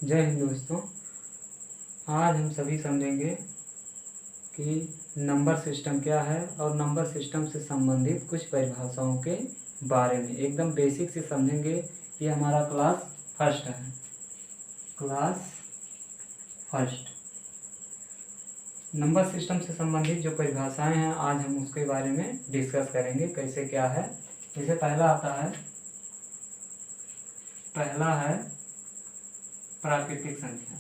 जय हिंद दोस्तों। आज हम सभी समझेंगे कि नंबर सिस्टम क्या है और नंबर सिस्टम से संबंधित कुछ परिभाषाओं के बारे में एकदम बेसिक से समझेंगे। ये हमारा क्लास फर्स्ट है। क्लास फर्स्ट नंबर सिस्टम से संबंधित जो परिभाषाएं हैं आज हम उसके बारे में डिस्कस करेंगे, कैसे क्या है। जैसे पहला है प्राकृतिक संख्या।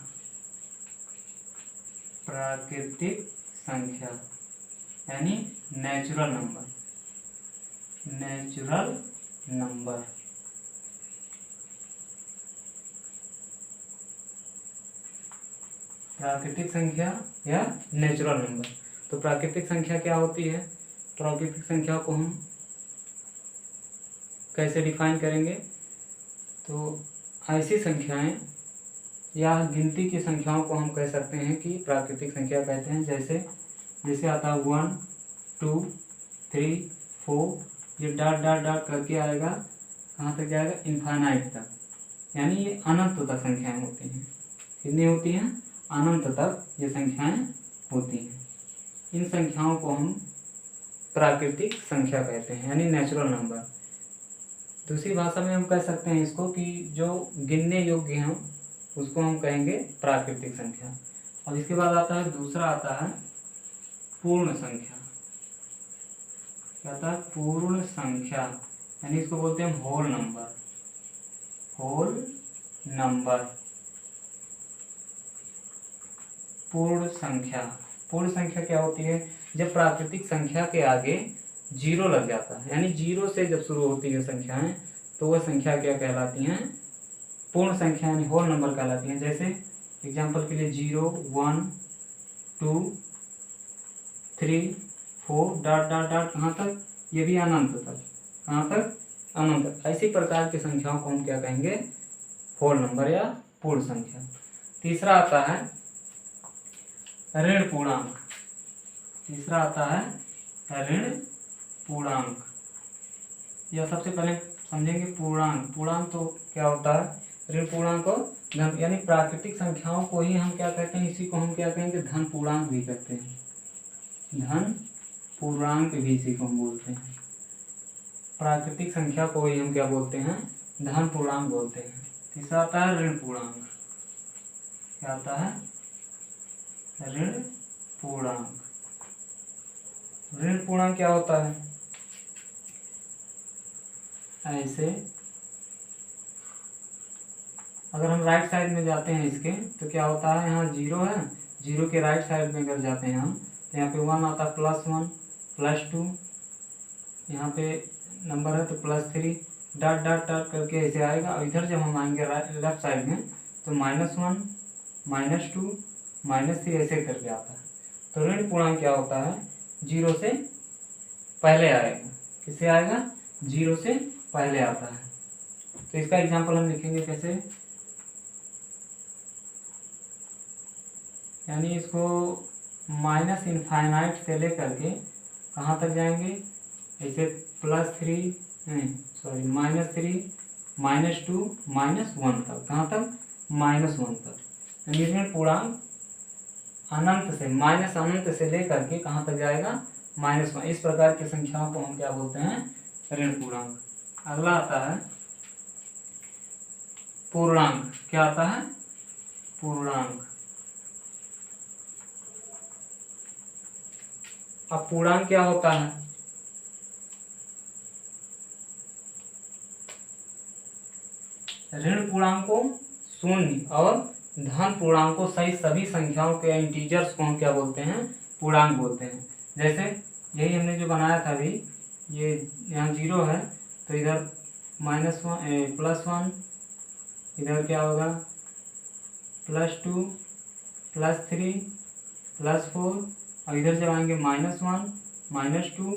प्राकृतिक संख्या यानी नेचुरल नंबर। नेचुरल नंबर प्राकृतिक संख्या या नेचुरल नंबर। तो प्राकृतिक संख्या क्या होती है? प्राकृतिक संख्या को हम कैसे डिफाइन करेंगे? तो ऐसी संख्याएं या गिनती की संख्याओं को हम कह सकते हैं कि प्राकृतिक संख्या कहते हैं। जैसे आता है 1 2 3 4, ये डॉट डॉट डॉट करके आएगा, कहाँ तक जाएगा? इनफाइनाइट तक, यानी ये अनंत तक संख्याएं होती हैं। कितनी होती हैं? अनंत तक ये संख्याएं होती हैं। इन संख्याओं को हम प्राकृतिक संख्या कहते हैं, यानी नेचुरल नंबर। दूसरी भाषा में हम कह सकते हैं इसको कि जो गिनने योग्य हैं उसको हम कहेंगे प्राकृतिक संख्या। और इसके बाद दूसरा आता है पूर्ण संख्या। क्या आता है? पूर्ण संख्या, यानी इसको बोलते हैं होल नंबर। होल नंबर, पूर्ण संख्या। पूर्ण संख्या क्या होती है? जब प्राकृतिक संख्या के आगे जीरो लग जाता है, यानी जीरो से जब शुरू होती है संख्याएं, तो वह संख्या क्या कहलाती हैं? पूर्ण संख्या यानी होल नंबर कहलाती हैं। जैसे एग्जांपल के लिए 0 1 2 3 4 डॉट डॉट डॉट, कहाँ तक? ये भी अनंत तक। कहाँ तक? अनंत तक। ऐसी प्रकार की संख्याओं को हम क्या कहेंगे? होल नंबर या पूर्ण संख्या। तीसरा आता है ऋण पूर्णांक। तीसरा आता है ऋण पूर्णांक। यह सबसे पहले समझेंगे पूर्णांक। पूर्णांक तो क्या होता है? ऋण पूर्णांक और धन, यानी प्राकृतिक संख्याओं को ही हम क्या कहते हैं? इसी को हम क्या कहेंगे? धन पूर्णांक भी कहते हैं। धन पूर्णांक भी इसी को हम बोलते हैं। प्राकृतिक संख्या को ही हम क्या बोलते हैं? धन पूर्णांक बोलते हैं। तीसरा आता है ऋण पूर्णांक। क्या आता है? ऋण पूर्णांक। ऋण पूर्णांक क्या होता है? ऐसे अगर हम राइट साइड में जाते हैं इसके, तो क्या होता है? यहाँ 0 है, 0 के राइट साइड में अगर जाते हैं हम, तो यहाँ पे 1 आता है, +1 +2, यहाँ पे नंबर है तो +3 डॉट डॉट डॉट करके ऐसे आएगा। और इधर जब हम आएंगे लेफ्ट साइड में, तो -1 -2 -3 ऐसे करके आता है। तो ऋण पूर्णांक क्या होता है? 0 से पहले आएगा। किससे आएगा? 0 से पहले आता है। तो इसका एग्जाम्पल हम लिखेंगे कैसे? यानी इसको माइनस इनफाइनाइट से लेकर के कहाँ तक जाएंगे? ऐसे -3 -2 -1 तक। कहाँ तक? -1 तक। यानी ऋण पूर्णांक अनंत से, माइनस अनंत से लेकर के कहाँ तक जाएगा? -1। इस प्रकार की संख्याओं को हम क्या बोलते हैं? ऋण पूर्णांक। अगला आता है पूर्णांक। क्या आता है? पूर्णांक। अब पूर्णांक क्या होता है? ऋण पूर्णांकों शून्य और धन पूर्णांकों सहित सभी संख्याओं के इंटीजर्स को हम क्या बोलते हैं? पूर्णांक बोलते हैं। जैसे यही हमने जो बनाया था अभी, ये यहाँ 0 है, तो इधर +1, इधर क्या होगा? +2 +3 +4, और इधर जब आएंगे -1 -2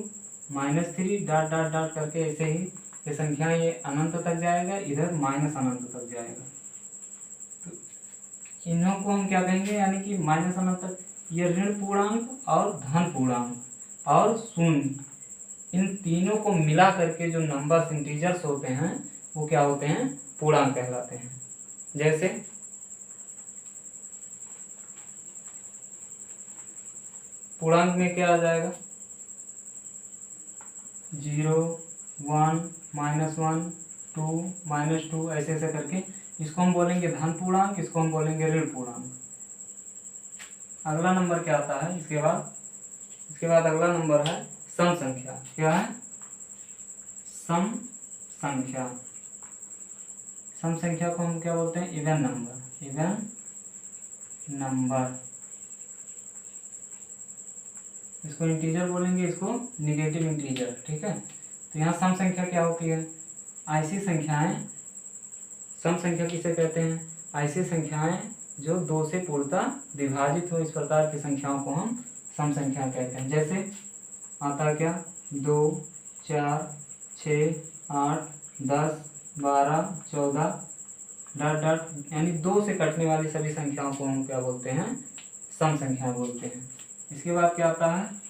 -3 डॉट डॉट डॉट करके ऐसे ही ये संख्या ये अनंत तक जाएगा, इधर माइनस अनंत तक जाएगा। तो इन्हों को हम क्या कहेंगे? यानी कि माइनस अनंत तक ये ऋण पूर्णांक और धन पूर्णांक और शून्य, इन तीनों को मिला करके जो नंबर्स इंटीजर्स होते हैं वो क्या होते हैं? पूर्णांक कहलाते हैं। जैसे पूर्णांक में क्या आ जाएगा, 0 1 -1 2 -2 ऐसे ऐसे करके इसको हम बोलेंगे धन पूर्णांक, इसको हम बोलेंगे ऋण पूर्णांक। अगला नंबर क्या आता है इसके बाद अगला नंबर है सम संख्या। क्या है, सम संख्या। सम संख्या को हम क्या बोलते हैं, इवन नंबर। इवन नंबर, इसको इंटीजर बोलेंगे, इसको निगेटिव इंटीजर। ठीक है, तो यहाँ सम संख्या क्या होती है, ऐसी संख्याएं, सम संख्या किसे कहते हैं, ऐसी संख्याएं जो 2 से पूर्णतः विभाजित हो, इस प्रकार की संख्याओं को हम सम संख्या कहते हैं। जैसे आता क्या, 2 4 6 8 10 12 14 डॉट डॉट, यानी 2 से कटने वाली सभी संख्याओं को हम क्या बोलते हैं, सम संख्या बोलते हैं। इसके बाद क्या आता है,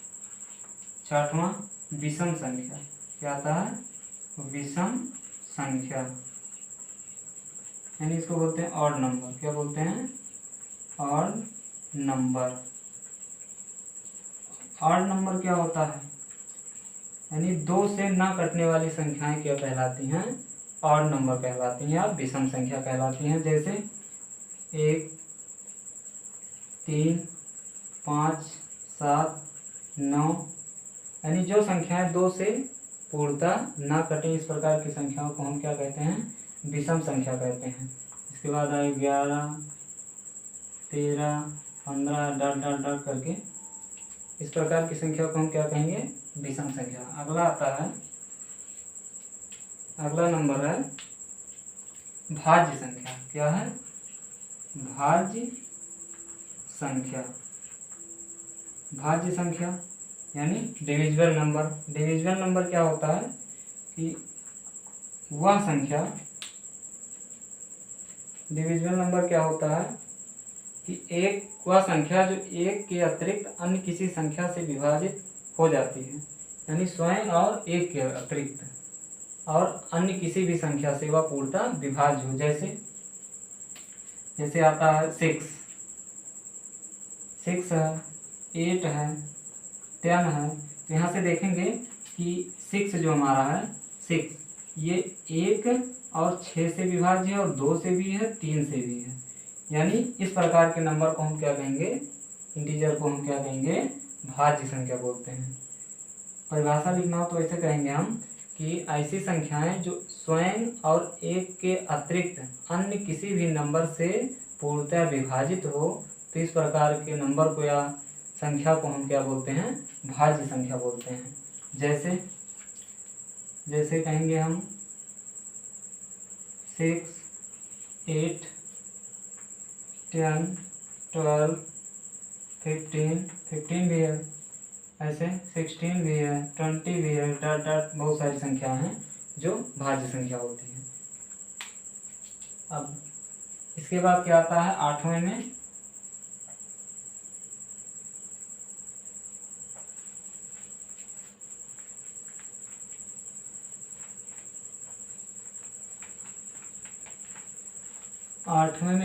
छठवां विषम संख्या। क्या आता है, विषम संख्या, यानी इसको बोलते हैं ऑड नंबर। क्या बोलते हैं, ऑड नंबर। ऑड नंबर क्या होता है, यानी 2 से ना कटने वाली संख्याएं क्या कहलाती हैं, ऑड नंबर कहलाती हैं या विषम संख्या कहलाती हैं। जैसे 1 3 5 7 9, यानी जो संख्याएं 2 से पूर्णतः ना कटें, इस प्रकार की संख्याओं को हम क्या कहते हैं, विषम संख्या कहते हैं। इसके बाद आए 11 13 15 डॉट डॉट डॉट करके, इस प्रकार की संख्या को हम क्या कहेंगे, विषम संख्या। अगला आता है, अगला नंबर है भाज्य संख्या। क्या है, भाज्य संख्या। भाज्य संख्या यानी डिविजिबल नंबर। डिविजिबल नंबर क्या होता है कि वह संख्या, डिविजिबल नंबर क्या होता है कि एक वह संख्या जो 1 के अतिरिक्त अन्य किसी संख्या से विभाजित हो जाती है, यानी स्वयं और 1 के अतिरिक्त और अन्य किसी भी संख्या से वह पूर्णतः विभाज्य हो। जैसे आता है 6 है, 8 है, 10 है। तो यहाँ से देखेंगे कि 6 जो हमारा है, 6 ये 1 और 6 से विभाज्य है और 2 से भी है, 3 से भी है। यानी इस प्रकार के नंबर को हम क्या कहेंगे, इंटीजर को हम क्या कहेंगे, भाज्य संख्या बोलते हैं। परिभाषा लिखना हो तो ऐसे कहेंगे हम कि ऐसी संख्याएं जो स्वयं और 1 के अतिरिक्त अन्य किसी भी नंबर से पूर्णतः विभाजित हो, तो इस प्रकार के नंबर को या संख्या को हम क्या बोलते हैं, भाज्य संख्या बोलते हैं। जैसे कहेंगे हम 6 8 10 12 15 भी है, ऐसे 16 भी है, 20 भी है, डॉट डॉट बहुत सारी संख्या हैं जो भाज्य संख्या होती है। अब इसके बाद क्या आता है, 8वें में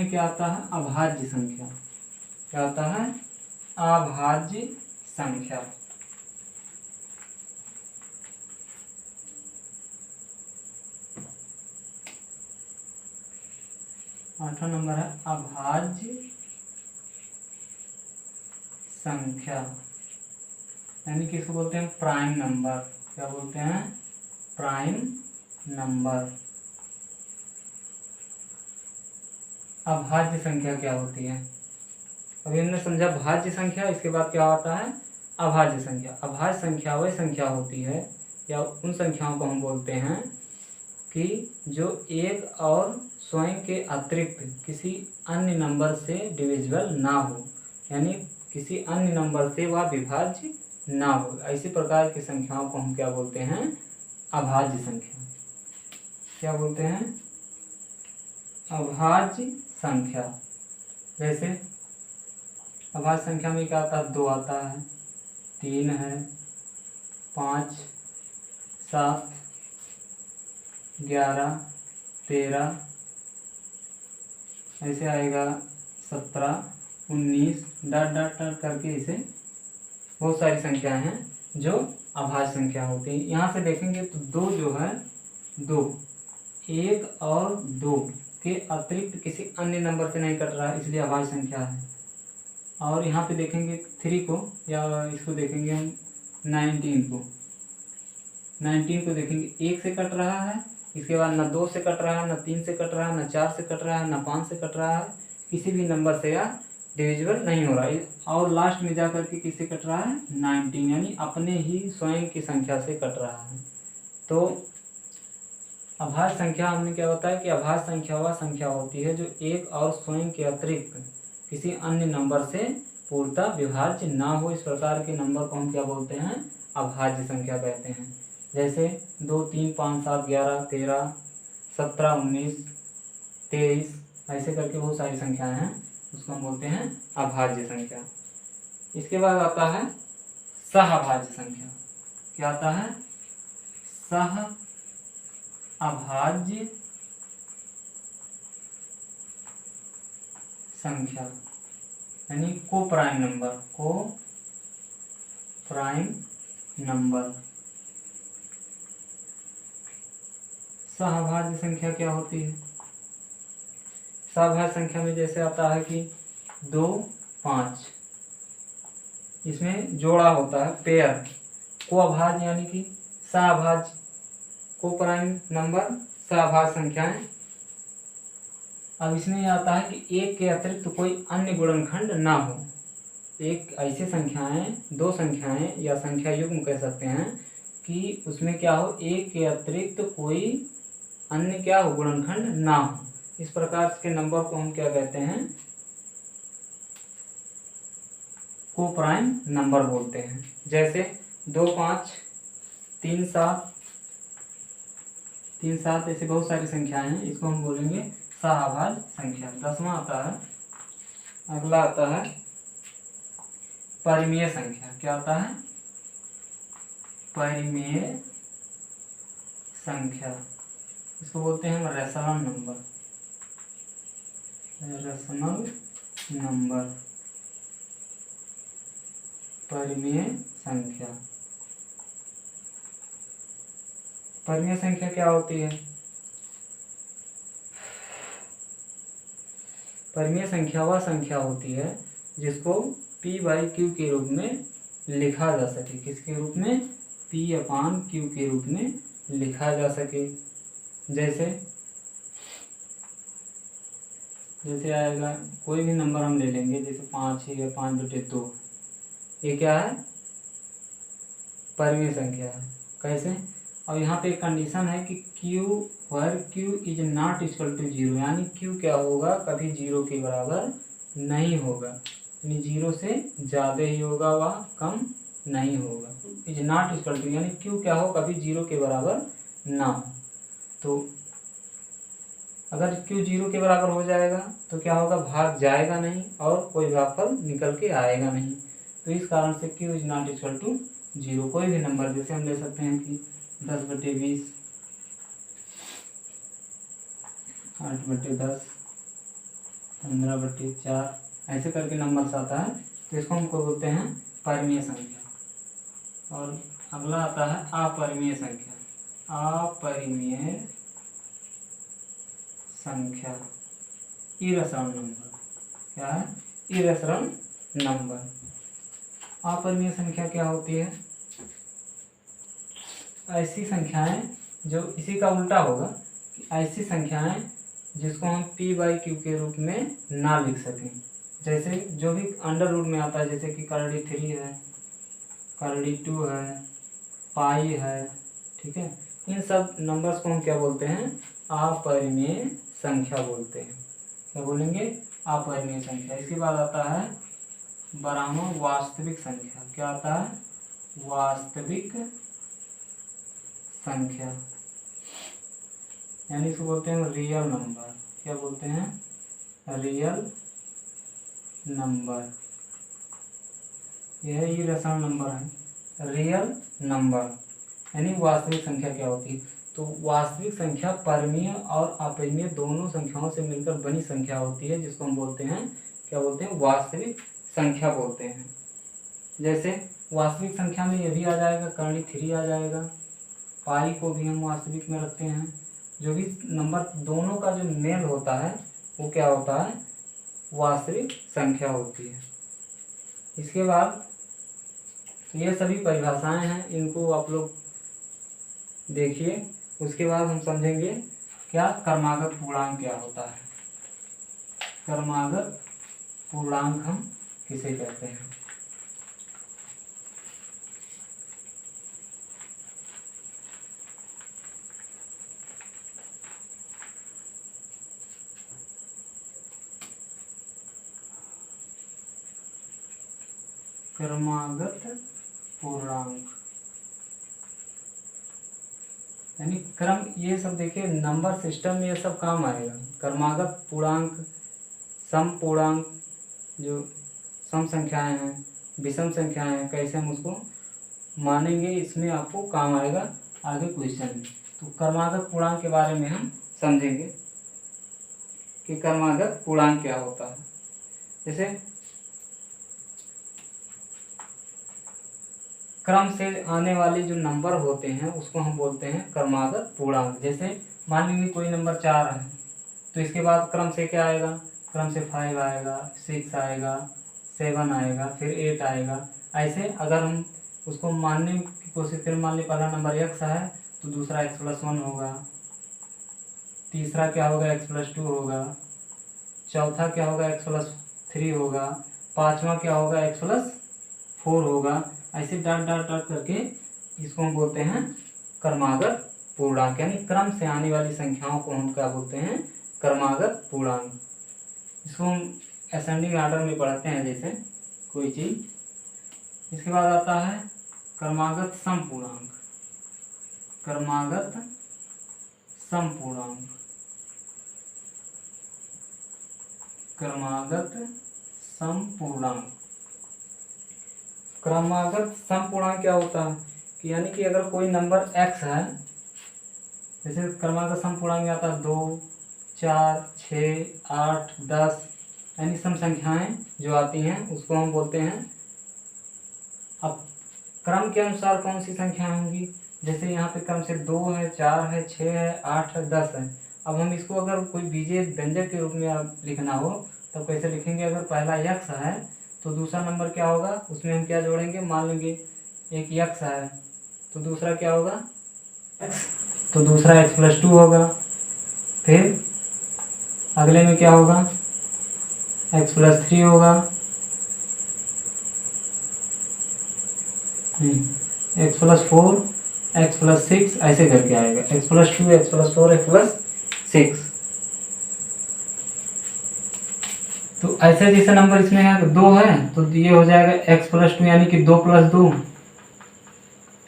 क्या आता है, अभाज्य संख्या। क्या आता है, अभाज्य संख्या। आठवां नंबर है अभाज्य संख्या, यानी किसको बोलते हैं, प्राइम नंबर। क्या बोलते हैं, प्राइम नंबर। अभाज्य संख्या क्या होती है, अभी हमने समझा भाज्य संख्या। इसके बाद क्या होता है, अभाज्य संख्या। अभाज्य संख्या वह संख्या होती है या उन संख्याओं को हम बोलते हैं कि जो 1 और स्वयं के अतिरिक्त किसी अन्य नंबर से डिविजिबल ना हो, यानी किसी अन्य नंबर से वह विभाज्य ना हो। ऐसी प्रकार की संख्याओं को हम क्या बोलते हैं, अभाज्य संख्या। क्या बोलते हैं, अभाज्य संख्या। जैसे अभाज्य संख्या में क्या आता है, 2 आता है, 3 है, 5 7 11 13, ऐसे आएगा 17 19 डॉट डॉट डॉट करके इसे बहुत सारी संख्याएं हैं जो अभाज्य संख्या होती है। यहाँ से देखेंगे तो 2 जो है 2 1 और 2 के अतिरिक्त किसी अन्य नंबर से नहीं कट रहा है, इसलिए अभाज्य संख्या है। और यहाँ पे देखेंगे 3 को, या इसको देखेंगे हम 19 को देखेंगे 1 से कट रहा है, इसके बाद न 2 से कट रहा है, न 3 से कट रहा है, न 4 से कट रहा है, न 5 से कट रहा है, किसी भी नंबर से या डिविजिबल नहीं हो रहा है। और लास्ट में जाकर के किससे कट रहा है 19, यानी अपने ही स्वयं की संख्या से कट रहा है। तो अभाज्य संख्या हमने क्या बताया कि अभाज्य संख्या वह संख्या होती है जो एक और स्वयं के अतिरिक्त किसी अन्य नंबर से पूर्णतः विभाज्य ना हो। इस प्रकार के नंबर को हम क्या बोलते हैं, अभाज्य संख्या कहते हैं। जैसे 2 3 5 7 11 13 17 19 23 ऐसे करके बहुत सारी संख्याएं हैं, उसको हम बोलते हैं अभाज्य संख्या। इसके बाद आता है सहअभाज्य संख्या। क्या आता है, सहअभाज्य संख्या, यानी को प्राइम नंबर। सहअभाज्य संख्या क्या होती है, सहअभाज्य संख्या में जैसे आता है कि 2 5, इसमें जोड़ा होता है पेयर। को अभाज्य यानी कि सहअभाज्य, को प्राइम नंबर, सहअभाज्य संख्याएं। अब इसमें आता है कि एक के अतिरिक्त कोई अन्य गुणनखंड ना हो। एक ऐसी संख्याएं, 2 संख्याएं या संख्या युग्म कह सकते हैं कि उसमें क्या हो, एक के अतिरिक्त कोई अन्य क्या हो, गुणनखंड ना हो। इस प्रकार के नंबर को हम क्या कहते हैं, को प्राइम नंबर बोलते हैं। जैसे 2 5 3 7 ऐसी बहुत सारी संख्याएं हैं, इसको हम बोलेंगे सहअभाज्य संख्या। 10वां आता है, अगला आता है परिमेय संख्या। क्या आता है, परिमेय संख्या, इसको बोलते हैं हम रेशनल नंबर, परिमेय संख्या। परिमेय संख्या क्या होती है, परिमेय संख्या वह संख्या होती है जिसको p/q के रूप में लिखा जा सके। किसके रूप में, p/q के रूप में लिखा जा सके। जैसे आएगा कोई भी नंबर हम ले लेंगे, जैसे 5 है, 5/2, ये क्या है, परिमेय संख्या है। कैसे, और यहाँ पे एक कंडीशन है कि q is not equal to 0, यानी q क्या होगा, कभी 0 के बराबर नहीं होगा, यानी 0 से ज़्यादा ही होगा, वह कम नहीं होगा। इज नॉट इक्वल टू यानी q क्या हो, कभी 0 के बराबर ना हो। तो अगर q 0 के बराबर हो जाएगा तो क्या होगा, भाग जाएगा नहीं और कोई भागफल निकल के आएगा नहीं। तो इस कारण से q is not equal to 0। कोई भी नंबर, जैसे हम ले सकते हैं कि 10/20, 8/10, 15/4, ऐसे करके नंबर आता है, तो इसको हमको बोलते हैं परिमेय संख्या। और अगला आता है अपरिमेय संख्या। अपरिमेय संख्या, इरेशनल नंबर। क्या है, इरेशनल नंबर। अपरिमेय संख्या क्या होती है, ऐसी संख्याएं जो इसी का उल्टा होगा, कि ऐसी संख्याएं जिसको हम p/q के रूप में ना लिख सकें। जैसे जो भी अंडर रूट में आता है, जैसे कि करड़ी 3 है, करड़ी 2 है, पाई है, ठीक है, इन सब नंबर्स को हम क्या बोलते हैं, अपरिमेय संख्या बोलते हैं। क्या बोलेंगे, अपरिमेय संख्या। इसके बाद आता है 12वां वास्तविक संख्या। क्या आता है, वास्तविक संख्या, यानी इसको बोलते हैं रियल नंबर। क्या बोलते हैं, रियल नंबर। यह इरेशनल नंबर है, रियल नंबर, यानी वास्तविक संख्या क्या होती है। तो वास्तविक संख्या परिमेय और अपरिमेय दोनों संख्याओं से मिलकर बनी संख्या होती है, जिसको हम बोलते हैं, क्या बोलते हैं, वास्तविक संख्या बोलते हैं। जैसे वास्तविक संख्या में ये भी आ जाएगा, कर्णी 3 आ जाएगा। पाई को भी हम वास्तविक में रखते हैं। जो भी नंबर दोनों का जो मेल होता है वो क्या होता है, वास्तविक संख्या होती है। इसके बाद ये सभी परिभाषाएं हैं, इनको आप लोग देखिए। उसके बाद हम समझेंगे क्या क्रमागत पूर्णांक क्या होता है। क्रमागत पूर्णांक हम किसे कहते हैं। क्रमागत पूर्णांक यानी क्रम, ये सब देखिए नंबर सिस्टम में ये सब काम आएगा। क्रमागत पूर्णांक, सम पूर्णांक, जो सम संख्याएं हैं, विषम संख्याएं हैं, कैसे हम उसको मानेंगे, इसमें आपको काम आएगा आगे क्वेश्चन में। तो क्रमागत पूर्णांक के बारे में हम समझेंगे कि क्रमागत पूर्णांक क्या होता है। जैसे क्रम से आने वाले जो नंबर होते हैं उसको हम बोलते हैं क्रमागत पूर्णांक। जैसे मान लीजिए कोई नंबर 4 है, तो इसके बाद क्रम से क्या आएगा, क्रम से 5 आएगा, 6 आएगा, 7 आएगा, फिर 8 आएगा। ऐसे अगर हम उसको मानने की कोशिश करें, मान लीजिए पहला नंबर x है तो दूसरा x+1 होगा, तीसरा क्या होगा x+2 होगा, चौथा क्या होगा x+3 होगा, पांचवा क्या होगा x+4 होगा। ऐसे डॉट डॉट डॉट करके इसको हम बोलते हैं क्रमागत पूर्णांक। यानी क्रम से आने वाली संख्याओं को हम क्या बोलते हैं, क्रमागत पूर्णांक। इसको हम असेंडिंग ऑर्डर में पढ़ते हैं जैसे कोई चीज। इसके बाद आता है क्रमागत सम पूर्णांक। क्रमागत सम पूर्णांक, क्रमागत सम पूर्णांक। क्रमागत सम पूर्णांक क्या होता है कि यानी कि अगर कोई नंबर x है, जैसे क्रमागत सम पूर्णांक में आता है 2, 4, 6, 8, 10, यानी सम संख्याएं जो आती हैं उसको हम बोलते हैं। अब क्रम के अनुसार कौन सी संख्याएं होंगी, जैसे यहाँ पे क्रम से 2 है, 4 है, 6 है, 8 है, 10 है। अब हम इसको अगर कोई बीजीय व्यंजक के रूप में लिखना हो तो कैसे लिखेंगे, अगर पहला x है तो दूसरा नंबर क्या होगा, उसमें हम क्या जोड़ेंगे, मान लेंगे एक x है तो दूसरा क्या होगा x, तो दूसरा x+2 होगा। फिर अगले में क्या होगा, x+3 होगा, x+4, x+6, ऐसे करके आएगा x+2, x+4, x+6। तो ऐसे जैसे नंबर इसमें है 2 है तो ये हो जाएगा x+2 यानी कि 2+2।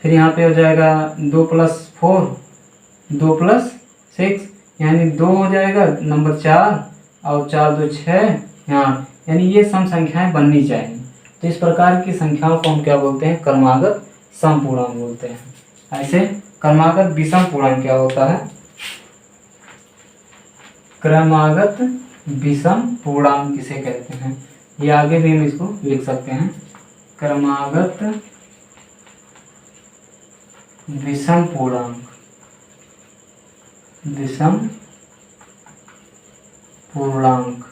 फिर यहाँ पे हो जाएगा 2+4, 2+6 यानी 2 हो जाएगा नंबर 4, और 4 2 6 यहाँ, यानी ये सम संख्याएं बननी चाहिए। तो इस प्रकार की संख्याओं को हम क्या बोलते हैं, क्रमागत सम पूर्णांक बोलते हैं। ऐसे क्रमागत विषम पूर्णांक क्या होता है, क्रमागत विषम पूर्णांक किसे कहते हैं, ये आगे भी हम इसको लिख सकते हैं। क्रमागत विषम पूर्णांक, विषम पूर्णांक।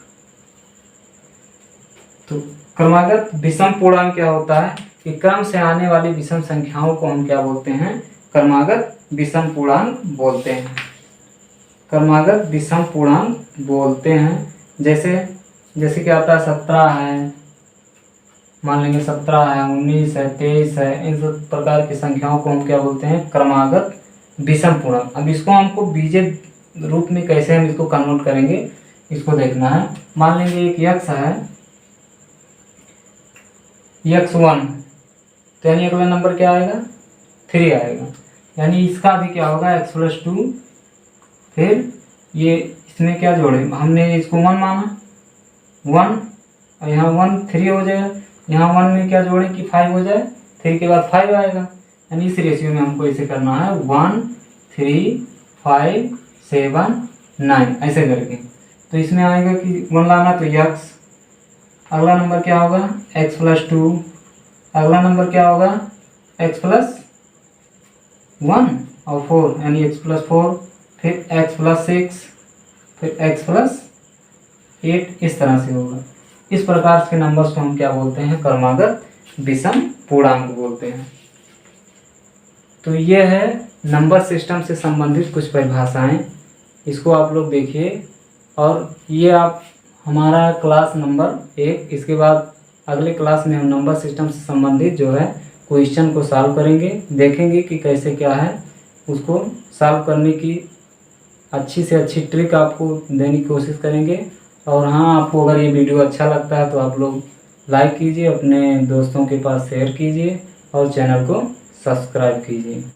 तो क्रमागत विषम पूर्णांक क्या होता है कि क्रम से आने वाली विषम संख्याओं को हम क्या बोलते हैं, क्रमागत विषम पूर्णांक बोलते हैं। क्रमागत विषम पूर्णांक बोलते हैं। जैसे क्या आता है 17 है, मान लेंगे 17 है, 19 है, 23 है, इन सब प्रकार की संख्याओं को हम क्या बोलते हैं, क्रमागत विषम पूर्णांक। अब इसको हमको बीजीय रूप में कैसे हम इसको कन्वर्ट करेंगे इसको देखना है। मान लेंगे एक x है, x1, तो यानी अगला नंबर क्या आएगा, 3 आएगा, यानी इसका भी क्या होगा x+2। फिर ये इसमें क्या जोड़े, हमने इसको 1 माना, 1, और यहाँ 1 3 हो जाएगा, यहाँ 1 में क्या जोड़े कि 5 हो जाए, 3 के बाद 5 आएगा, यानी इस रेशियो में हमको इसे करना है 1 3 5 7 9 ऐसे करके। तो इसमें आएगा कि 1 लाना तो x, अगला नंबर क्या होगा x+2, अगला नंबर क्या होगा, x प्लस 1 और 4 यानी x प्लस 4, फिर x प्लस 6, फिर x प्लस 8, इस तरह से होगा। इस प्रकार के नंबर्स को हम क्या बोलते हैं, क्रमागत विषम पूर्णांक बोलते हैं। तो ये है नंबर सिस्टम से संबंधित कुछ परिभाषाएं, इसको आप लोग देखिए। और ये आप हमारा क्लास नंबर 1, इसके बाद अगले क्लास में हम नंबर सिस्टम से संबंधित जो है क्वेश्चन को सॉल्व करेंगे, देखेंगे कि कैसे क्या है, उसको सॉल्व करने की अच्छी से अच्छी ट्रिक आपको देने की कोशिश करेंगे। और हाँ, आपको अगर ये वीडियो अच्छा लगता है तो आप लोग लाइक कीजिए, अपने दोस्तों के पास शेयर कीजिए और चैनल को सब्सक्राइब कीजिए।